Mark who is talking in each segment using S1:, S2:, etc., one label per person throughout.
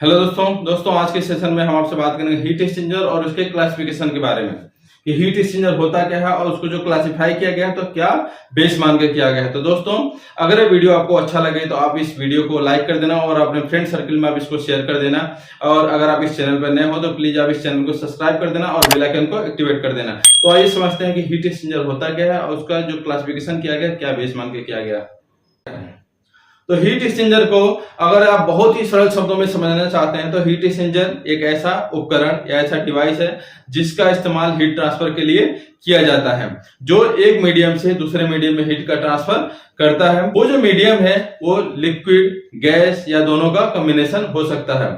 S1: Hello दोस्तों आज के सेशन में हम आपसे बात करेंगे हीट एक्सचेंजर और उसके क्लासिफिकेशन के बारे में कि हीट एक्सचेंजर होता क्या है और उसको जो क्लासिफाई किया गया है तो क्या बेस मान के किया गया है। तो दोस्तों अगर ये वीडियो आपको अच्छा लगे तो आप इस वीडियो को लाइक कर देना और अपने फ्रेंड सर्कल में आप इसको शेयर कर देना। और अगर आप इस चैनल पर नए हो तो प्लीज आप इस चैनल को सब्सक्राइब कर देना और बेल आइकन को एक्टिवेट कर देना। तो आइए समझते हैं कि हीट एक्सचेंजर होता क्या है और उसका जो क्लासिफिकेशन किया गया क्या बेस मान के किया गया। तो हीट एक्सचेंजर को अगर आप बहुत ही सरल शब्दों में समझना चाहते हैं तो हीट एक्सचेंजर एक ऐसा उपकरण या ऐसा डिवाइस है जिसका इस्तेमाल हीट ट्रांसफर के लिए किया जाता है, जो एक मीडियम से दूसरे मीडियम में हीट का ट्रांसफर करता है। वो जो मीडियम है वो लिक्विड, गैस या दोनों का कॉम्बिनेशन हो सकता है।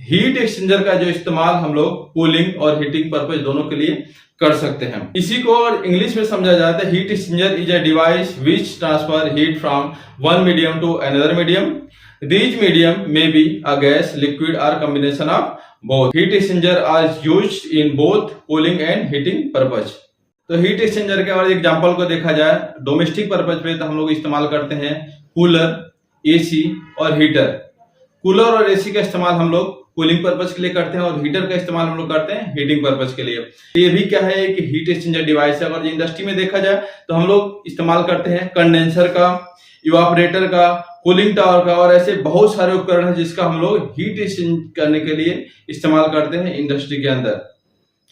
S1: हीट एक्सचेंजर का जो इस्तेमाल हम लोग कूलिंग और हीटिंग पर्पज दोनों के लिए कर सकते हैं। इसी को और इंग्लिश में समझा जाता है heat exchanger is a device which transfer heat from one medium to another medium. These medium may be a gas, liquid or combination of both. Heat exchanger are used in both cooling and heating purpose. तो heat exchanger के और example को देखा जाए domestic purpose पे तो हम लोग इस्तेमाल करते हैं कूलर, एसी और हीटर। कूलर और एसी का इस्तेमाल हम लोग कूलिंग पर्पज के लिए करते हैं और हीटर का इस्तेमाल हम लोग करते हैं हीटिंग पर्पज के लिए। ये भी क्या है कि हीट एक्सचेंजर डिवाइस है। अगर इंडस्ट्री में देखा जाए तो हम लोग इस्तेमाल करते हैं कंडेंसर का, इवापोरेटर का, कूलिंग टावर का और ऐसे बहुत सारे उपकरण हैं जिसका हम लोग हीट एक्सचेंज करने के लिए इस्तेमाल करते हैं इंडस्ट्री के अंदर।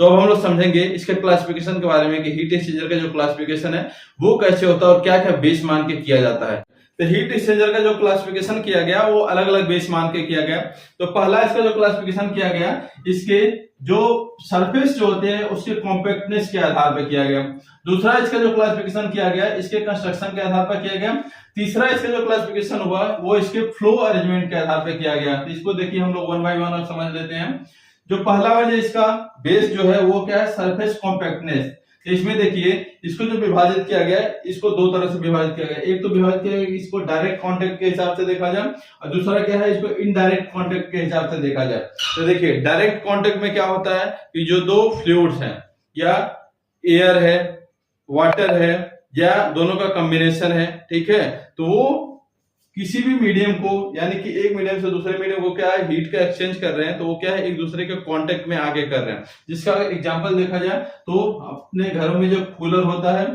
S1: तो अब हम लोग समझेंगे इसके क्लासिफिकेशन के बारे में कि हीट एक्सचेंजर का जो क्लासिफिकेशन है वो कैसे होता है और क्या क्या बेस मान के किया जाता है। तो हीट एक्सचेंजर का जो क्लासिफिकेशन किया गया वो अलग अलग बेस मान के किया गया। तो पहला इसका जो क्लासिफिकेशन किया गया इसके जो सरफेस जो होते हैं उसके कॉम्पैक्टनेस के आधार पर किया गया। दूसरा इसका जो क्लासिफिकेशन किया गया इसके कंस्ट्रक्शन के आधार पर किया गया। तीसरा इसका जो क्लासिफिकेशन हुआ वो इसके फ्लो अरेंजमेंट के आधार पर किया गया। तो इसको देखिए हम लोग वन बाय वन समझ लेते हैं। जो पहला वाला इसका बेस जो है वो क्या है, सरफेस कॉम्पैक्टनेस। इसमें देखिए इसको जो विभाजित किया गया है इसको दो तरह से विभाजित किया गया। एक तो विभाजित किया गया इसको डायरेक्ट कांटेक्ट के हिसाब से देखा जाए और दूसरा क्या है इसको इनडायरेक्ट कांटेक्ट के हिसाब से देखा जाए। तो देखिए डायरेक्ट कांटेक्ट में क्या होता है कि जो दो फ्लूइड्स हैं या एयर है, वाटर है या दोनों का कॉम्बिनेशन है, ठीक है, तो वो किसी भी मीडियम को यानी कि एक मीडियम से दूसरे मीडियम को क्या है हीट का एक्सचेंज कर रहे हैं तो वो क्या है एक दूसरे के कांटेक्ट में आगे कर रहे हैं। जिसका एग्जांपल देखा जाए तो अपने घरों में जो कूलर होता है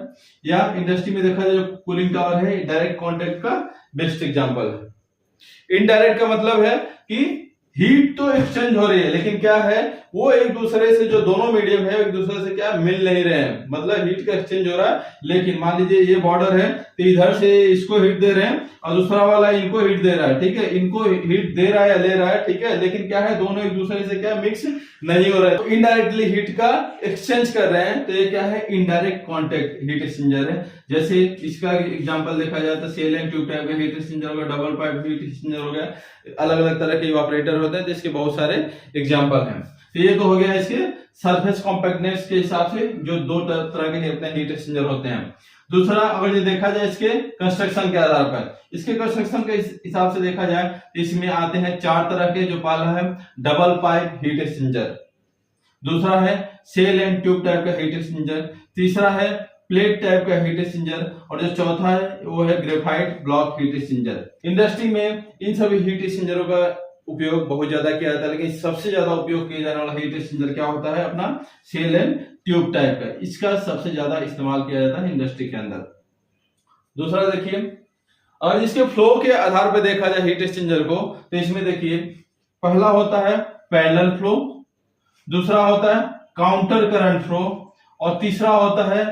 S1: या इंडस्ट्री में देखा जाए जो कूलिंग टावर है डायरेक्ट कांटेक्ट का बेस्ट एग्जांपल है। इनडायरेक्ट का मतलब है कि हीट तो एक्सचेंज हो रही है लेकिन क्या है वो एक दूसरे से जो दोनों मीडियम है एक दूसरे से क्या मिल नहीं रहे हैं, मतलब हीट का एक्सचेंज हो रहा है लेकिन मान लीजिए ये बॉर्डर है तो इधर से इसको हीट दे रहे हैं और दूसरा वाला इनको हीट दे रहा है, ठीक है, इनको हीट दे रहा है या ले रहा है, ठीक है, लेकिन क्या है दोनों एक दूसरे से क्या मिक्स नहीं हो रहा है तो इनडायरेक्टली हीट का एक्सचेंज कर रहे हैं। तो ये क्या है इनडायरेक्ट कांटेक्ट हीट एक्सचेंजर है। जैसे इसका एग्जांपल देखा जाए तो सेल एंड ट्यूब टाइप का हीट एक्सचेंजर हो गया, डबल पाइप हीट एक्सचेंजर हो गया, अलग अलग तरह के इवापोरेटर होते हैं तो इसके बहुत सारे एग्जांपल हैं। तो ये तो हो गया इसके सरफेस कॉम्पैक्टनेस के हिसाब से जो दो तरह के अपने हीट एक्सचेंजर होते हैं। दूसरा अगर ये देखा जाए इसके कंस्ट्रक्शन के आधार पर, इसके कंस्ट्रक्शन के हिसाब से देखा जाए तो इसमें आते हैं चार तरह के। जो पहला है डबल पाइप हीट एक्सचेंजर, दूसरा है सेल एंड ट्यूब टाइप का हीट एक्सचेंजर, तीसरा है प्लेट टाइप का हीट एक्सचेंजर और जो चौथा है वो है graphite block heat exchanger. Industry में इन सभी हीट एक्सचेंजरों का उपयोग बहुत ज्यादा किया जाता है लेकिन सबसे ज्यादा उपयोग किया जाने वाला हीट एक्सचेंजर क्या होता है अपना सेल एंड ट्यूब टाइप का। इसका सबसे ज्यादा इस्तेमाल किया जाता है इंडस्ट्री के अंदर। दूसरा देखिए और इसके फ्लो के आधार पर देखा जाए हीट एक्सचेंजर को तो इसमें देखिए पहला होता है पैरेलल फ्लो, दूसरा होता है काउंटर करंट फ्लो और तीसरा होता है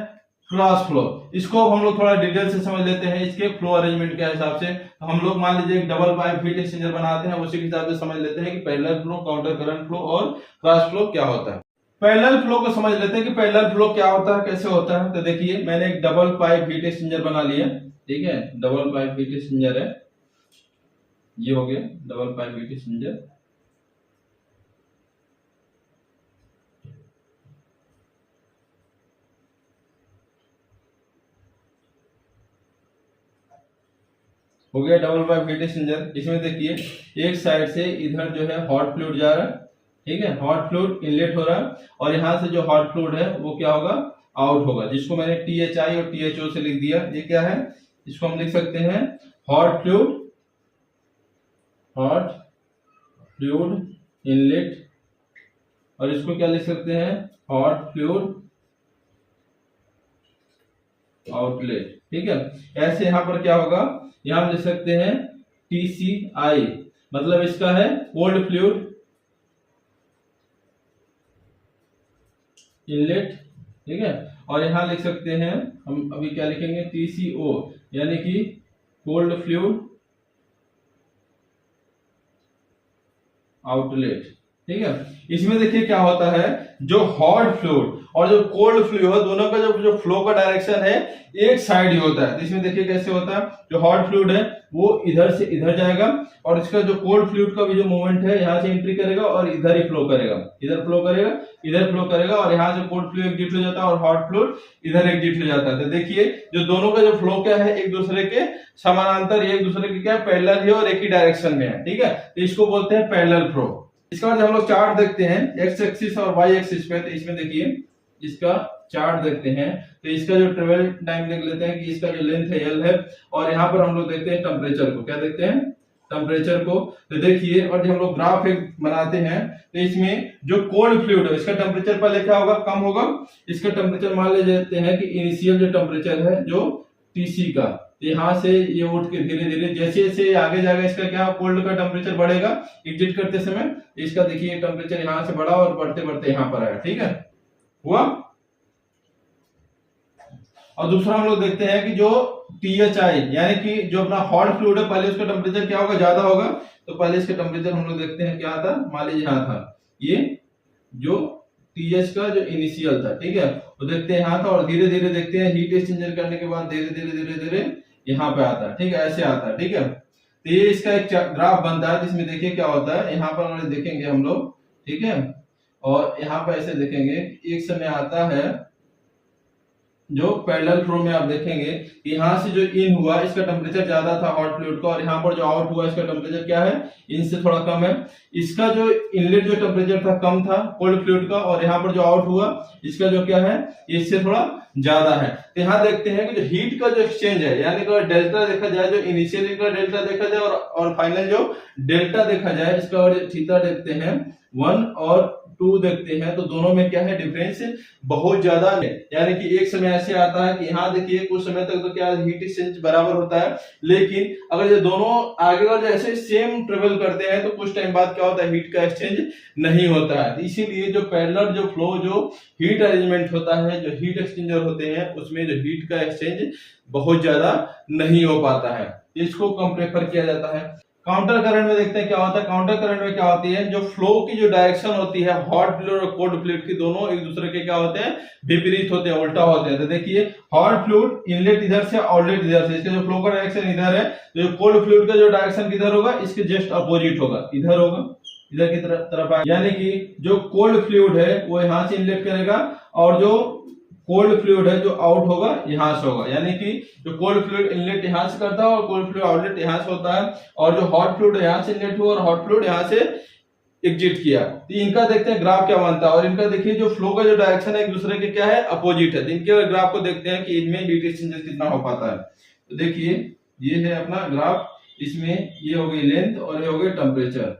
S1: क्रॉस फ्लो। इसको हम लोग थोड़ा डिटेल से समझ लेते हैं इसके फ्लो अरेंजमेंट के हिसाब से। तो हम लोग मान लीजिए एक डबल पाइप हीट एक्सचेंजर बनाते हैं उसी के हिसाब से समझ लेते हैं कि parallel flow, counter current flow और क्रॉस फ्लो क्या होता है। पैरेलल फ्लो को समझ लेते हैं कि पैरेलल फ्लो क्या होता है, कैसे होता है। तो देखिए मैंने एक डबल पाइप हीट एक्सचेंजर बना लिया, ठीक है, डबल पाइप हीट एक्सचेंजर है, ये हो गया डबल पाइप हीट एक्सचेंजर। हो गया डबल पाइप हीट एक्सचेंजर। इसमें देखिए एक साइड से इधर जो है हॉट फ्लूइड जा रहा है, ठीक है, हॉट फ्लूइड इनलेट हो रहा है और यहां से जो हॉट फ्लूइड है वो क्या होगा आउट होगा, जिसको मैंने THI और THO से लिख दिया। ये क्या है इसको हम लिख सकते हैं hot fluid, hot fluid inlet, और इसको क्या लिख सकते हैं, हॉट फ्लूइड आउटलेट। ठीक है, ऐसे यहां पर क्या होगा, यहां हम लिख सकते हैं TCI, मतलब इसका है कोल्ड फ्लूइड इनलेट। ठीक है, और यहां लिख सकते हैं हम अभी क्या लिखेंगे, TCO, यानी कि कोल्ड फ्लूइड आउटलेट। ठीक है, इसमें देखिए क्या होता है, जो हॉट फ्लूइड और जो कोल्ड फ्लूइड है, दोनों का जो फ्लो का डायरेक्शन है एक साइड ही होता है। तो इसमें देखिए कैसे होता है, जो हॉट फ्लूइड है वो इधर से इधर जाएगा, और इसका जो कोल्ड फ्लूइड का भी जो मूवमेंट है यहाँ से एंट्री करेगा और इधर ही फ्लो करेगा, इधर फ्लो करेगा, इधर फ्लो करेगा, और यहाँ से कोल्ड फ्लूइड एग्जिट हो जाता है और हॉट फ्लूइड इधर एग्जिट हो जाता है। तो देखिए जो दोनों का जो फ्लो क्या है, एक दूसरे के समानांतर, एक दूसरे के क्या पैरेलल है और एक ही डायरेक्शन में है। ठीक है, तो इसको बोलते हैं पैरेलल फ्लो। इसका बाद हम लोग चार्ट देखते हैं एक्स एक्सिस और वाई एक्सिस पे। तो इसमें देखिए इसका चार्ट देखते हैं, तो इसका जो ट्रेवल टाइम देख लेते हैं कि इसका जो लेंथ है L है, और यहाँ पर हम लोग देखते हैं टेम्परेचर को, क्या देखते हैं, टेम्परेचर को। तो देखिए, और जब हम लोग ग्राफ एक बनाते हैं तो इसमें जो कोल्ड फ्लूइड है इसका टेम्परेचर पहले क्या होगा, कम होगा। इसका टेम्परेचर मान ले लेते हैं कि इनिशियल जो टेम्परेचर है जो TC का, यहाँ से ये उठ के धीरे धीरे जैसे जैसे आगे जाएगा इसका क्या, कोल्ड का टेम्परेचर बढ़ेगा एग्जिट करते समय। इसका देखिए टेम्परेचर यहाँ से बढ़ा और बढ़ते बढ़ते यहाँ पर आया। ठीक है, हुआ। और दूसरा हम लोग देखते हैं कि जो THI, यानी कि जो अपना हॉट फ्लूइड है, पहले उसका टेम्परेचर क्या होगा, ज्यादा होगा। तो पहले इसका टेम्परेचर हम लोग देखते हैं क्या था, मान लीजिए यहाँ था, ये जो TH का जो इनिशियल था। ठीक है, तो देखते हैं यहाँ था, और धीरे धीरे देखते हैं हीट एक्सचेंजर करने के बाद धीरे धीरे धीरे धीरे यहाँ पे आता है। ठीक है, ऐसे आता है। ठीक है, तो ये इसका एक ग्राफ बनता है, जिसमें देखिए क्या होता है, यहाँ पर देखेंगे हम लोग। ठीक है, और यहाँ पर ऐसे देखेंगे एक समय आता है जो पैरेलल फ्लो में आप देखेंगे कि यहाँ से जो इन हुआ इसका टेम्परेचर ज्यादा था हॉट फ्लूइड का, और यहाँ पर जो आउट हुआ इसका टेम्परेचर क्या है, इनसे थोड़ा कम है। इसका जो इनलेट जो टेम्परेचर था कम था कोल्ड फ्लूइड का, और यहाँ पर जो आउट हुआ इसका जो क्या है, इससे थोड़ा ज्यादा है। तो यहाँ देखते हैं कि जो हीट का जो एक्सचेंज है, यानी कि डेल्टा देखा जाए, जो इनिशियल का डेल्टा देखा जाए और फाइनल जो डेल्टा देखा जाए, इसका और थीटा देखते हैं 1 और 2 देखते हैं, तो दोनों में क्या है, डिफरेंस बहुत ज्यादा है। यानी कि एक समय ऐसे आता है कि यहाँ देखिए कुछ समय तक तो क्या हीट एक्सचेंज बराबर होता है, लेकिन अगर ये दोनों आगे और जैसे सेम ट्रेवल करते हैं तो कुछ टाइम बाद क्या होता है, हीट का एक्सचेंज नहीं होता है। इसीलिए जो पैरेलल जो फ्लो जो हीट अरेंजमेंट होता है, जो हीट एक्सचेंजर होते हैं, उसमें जो हीट का एक्सचेंज बहुत ज्यादा नहीं हो पाता है, इसको कम प्रेफर किया जाता है। काउंटर करंट में देखते हैं क्या होता है। काउंटर करंट में क्या होती है, जो फ्लो की जो डायरेक्शन होती है हॉट फ्लूइड और कोल्ड फ्लूइड की, दोनों एक दूसरे के क्या होते हैं, विपरीत होते हैं, उल्टा होते हैं। तो देखिए हॉट फ्लूइड इनलेट इधर से, आउटलेट इधर से, इसका जो फ्लो का डायरेक्शन इधर है, तो जो कोल्ड फ्लूइड का जो डायरेक्शन किधर होगा, इसके जस्ट अपोजिट होगा, इधर होगा, इधर की तरफ आएगा। यानी कि जो कोल्ड फ्लूइड है वो यहाँ से इनलेट करेगा, और जो कोल्ड फ्लूइड है जो आउट होगा यहाँ से होगा। यानी कि जो कोल्ड फ्लूइड इनलेट यहाँ से करता है और कोल्ड फ्लूइड आउटलेट यहाँ से होता है, और जो हॉट फ्लूइड यहाँ से इनलेट हुआ और हॉट फ्लूइड यहाँ से एग्जिट किया। तो इनका देखते हैं ग्राफ क्या बनता है, और इनका देखिए जो फ्लो का जो डायरेक्शन है एक दूसरे के क्या है, अपोजिट है। तो इनके ग्राफ को देखते हैं कि इनमें हीट एक्सचेंज कितना हो पाता है। तो देखिए ये है अपना ग्राफ, इसमें ये हो गई लेंथ और ये हो गई टेम्परेचर।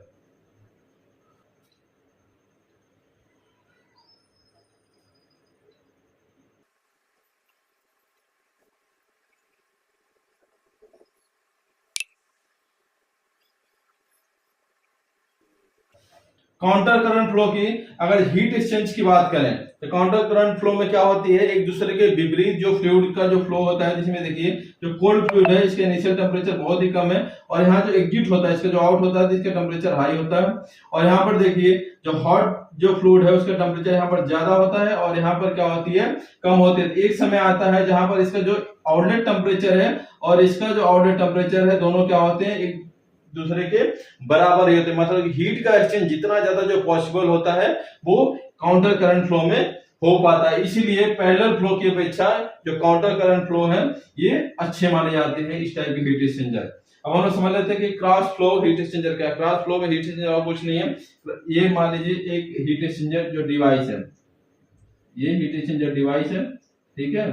S1: काउंटर करंट फ्लो की अगर हीट एक्सचेंज की बात करें तो काउंटर करंट फ्लो में क्या होती है, एक दूसरे के विपरीत जो फ्लूइड का जो फ्लो होता है, जिसमें देखिए जो कोल्ड फ्लूइड है इसका इनिशियल टेम्परेचर बहुत ही कम है, और यहाँ जो एग्जिट होता है इसका जो आउट होता है इसका टेम्परेचर हाई होता है। और यहाँ पर देखिए जो हॉट जो फ्लूइड है उसका टेम्परेचर यहाँ पर ज्यादा होता है, और यहाँ पर क्या होती है, कम होती है। एक समय आता है जहां पर इसका जो आउटलेट टेम्परेचर है और इसका जो आउटलेट टेम्परेचर है, दोनों क्या होते हैं, एक दूसरे के बराबर ही होते हैं। मतलब हीट का एक्सचेंज जितना ज्यादा जो पॉसिबल होता है वो काउंटर करंट फ्लो में हो पाता है। इसीलिए पैरेलल फ्लो की अपेक्षा जो काउंटर करंट फ्लो है ये अच्छे माने जाते हैं इस टाइप के हीट एक्सचेंजर। अब हम लोग समझ लेते हैं कि क्रॉस फ्लो हीट एक्सचेंजर क्या है। क्रॉस फ्लो में हीट एक्सचेंजर और कुछ नहीं है, ये मान लीजिए एक हीट एक्सचेंजर जो डिवाइस है, ये हीट एक्सचेंजर डिवाइस है। ठीक है,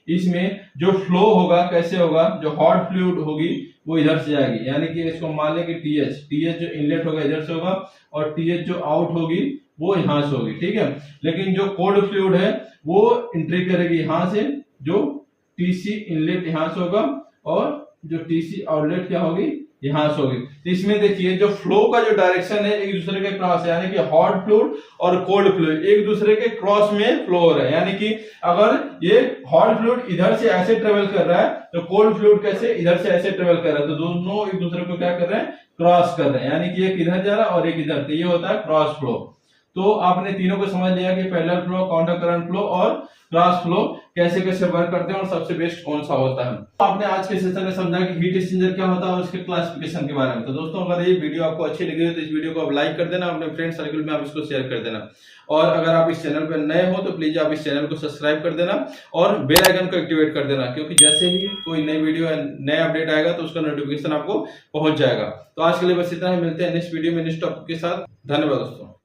S1: इसमें जो फ्लो होगा कैसे होगा, जो हॉट फ्लूइड होगी वो इधर से जाएगी, यानी कि इसको मान लें कि टीएच जो इनलेट होगा इधर से होगा और टीएच जो आउट होगी वो यहां से होगी, ठीक है। लेकिन जो कोल्ड फ्लूइड है वो एंट्री करेगी यहां से, जो टीसी इनलेट यहां से होगा और जो टीसी आउटलेट क्या होगी यहां से होगी। तो इसमें देखिए जो फ्लो का जो डायरेक्शन है एक दूसरे के क्रॉस है, यानी कि हॉट फ्लूइड और कोल्ड फ्लूइड एक दूसरे के क्रॉस में फ्लो हो रहा है। यानी कि अगर ये हॉट फ्लूइड इधर से ऐसे ट्रेवल कर रहा है तो कोल्ड फ्लूइड कैसे इधर से ऐसे ट्रेवल कर रहा है, तो दोनों एक दूसरे को क्या कर रहे हैं, क्रॉस कर रहे हैं। यानी कि एक इधर जा रहा है और एक इधर, तो ये होता है क्रॉस फ्लो। तो आपने तीनों को समझ लिया कि parallel flow, counter current flow और क्रॉस फ्लो कैसे कैसे वर्क करते हैं और सबसे बेस्ट कौन सा होता है। तो आपने आज के सेशन में समझा कि हीट एक्सचेंजर क्या होता है और उसके क्लासिफिकेशन के बारे में। तो दोस्तों अगर ये वीडियो आपको अच्छी लगी हो तो इस वीडियो को आप लाइक कर देना, अपने फ्रेंड सर्कल में आप इसको शेयर कर देना, और अगर आप इस चैनल पर नए हो तो प्लीज आप इस चैनल को सब्सक्राइब कर देना और बेल आइकन को एक्टिवेट कर देना, क्योंकि जैसे ही कोई नई वीडियो नया अपडेट आएगा तो उसका नोटिफिकेशन आपको पहुंच जाएगा। तो आज के लिए बस इतना ही, मिलते हैं नेक्स्ट वीडियो में नेक्स्ट टॉपिक के साथ। धन्यवाद दोस्तों।